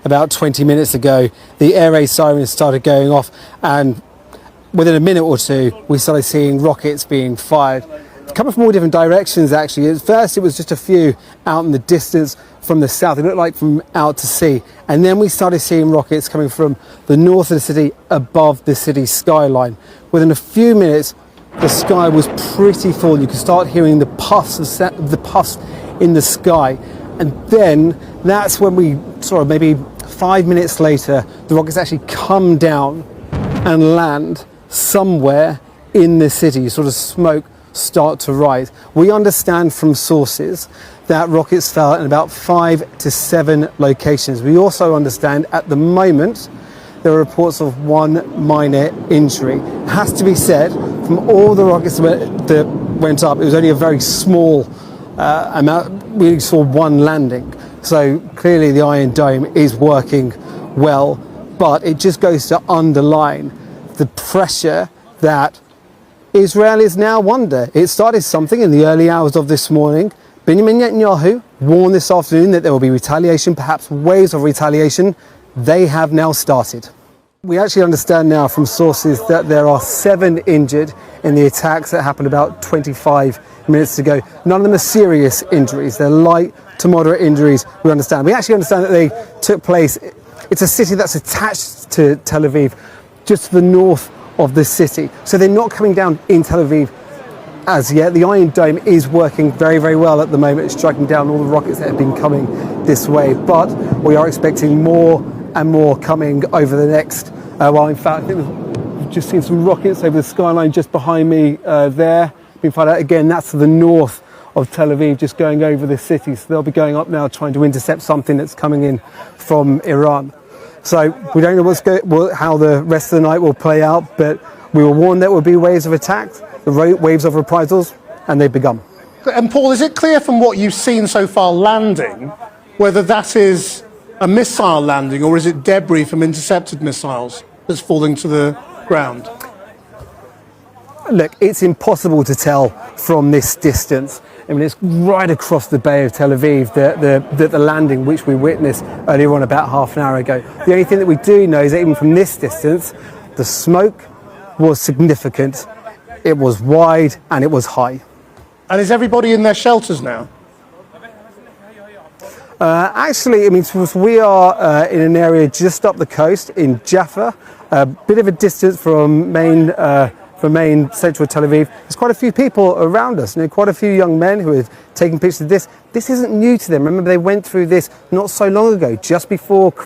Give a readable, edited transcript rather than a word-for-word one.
about 20 minutes ago, the air raid sirens started going off, and within a minute or two, we started seeing rockets being fired, coming from all different directions actually. At first it was just a few out in the distance from the south. It looked like from out to sea. And then we started seeing rockets coming from the north of the city above the city skyline. Within a few minutes, the sky was pretty full. You could start hearing the puffs in the sky. And then that's when we sort of maybe 5 minutes later, the rockets actually come down and land somewhere in the city. Sort of smoke start to rise. We understand from sources that rockets fell in about 5 to 7 locations. We also understand at the moment there are reports of 1 minor injury. It has to be said, from all the rockets that went up, it was only a very small amount. We only saw 1 landing. So clearly the Iron Dome is working well, but it just goes to underline the pressure that Israel is now under. It started something in the early hours of this morning. Benjamin Netanyahu warned this afternoon that there will be retaliation, perhaps waves of retaliation. They have now started. We actually understand now from sources that there are 7 injured in the attacks that happened about 25 minutes ago. None of them are serious injuries. They're light to moderate injuries, we understand. We actually understand that they took place. It's a city that's attached to Tel Aviv, just to the north of the city. So they're not coming down in Tel Aviv as yet. The Iron Dome is working very, very well at the moment. It's striking down all the rockets that have been coming this way. But we are expecting more and more coming over the next, well, in fact, I think we've just seen some rockets over the skyline just behind me there. Being fired out again, that's to the north of Tel Aviv, just going over the city. So they'll be going up now trying to intercept something that's coming in from Iran. So we don't know how the rest of the night will play out, but we were warned there would be waves of attacks, waves of reprisals, and they've begun. And Paul, is it clear from what you've seen so far landing whether that is a missile landing or is it debris from intercepted missiles that's falling to the ground? Look, it's impossible to tell from this distance. I mean, it's right across the Bay of Tel Aviv, the landing which we witnessed earlier on about half an hour ago. The only thing that we do know is that even from this distance, the smoke was significant, it was wide and it was high. And is everybody in their shelters now? Actually, I mean, we are in an area just up the coast in Jaffa, a bit of a distance from main central Tel Aviv. There's quite a few people around us, quite a few young men who are taking pictures of this. This isn't new to them. Remember, they went through this not so long ago, just before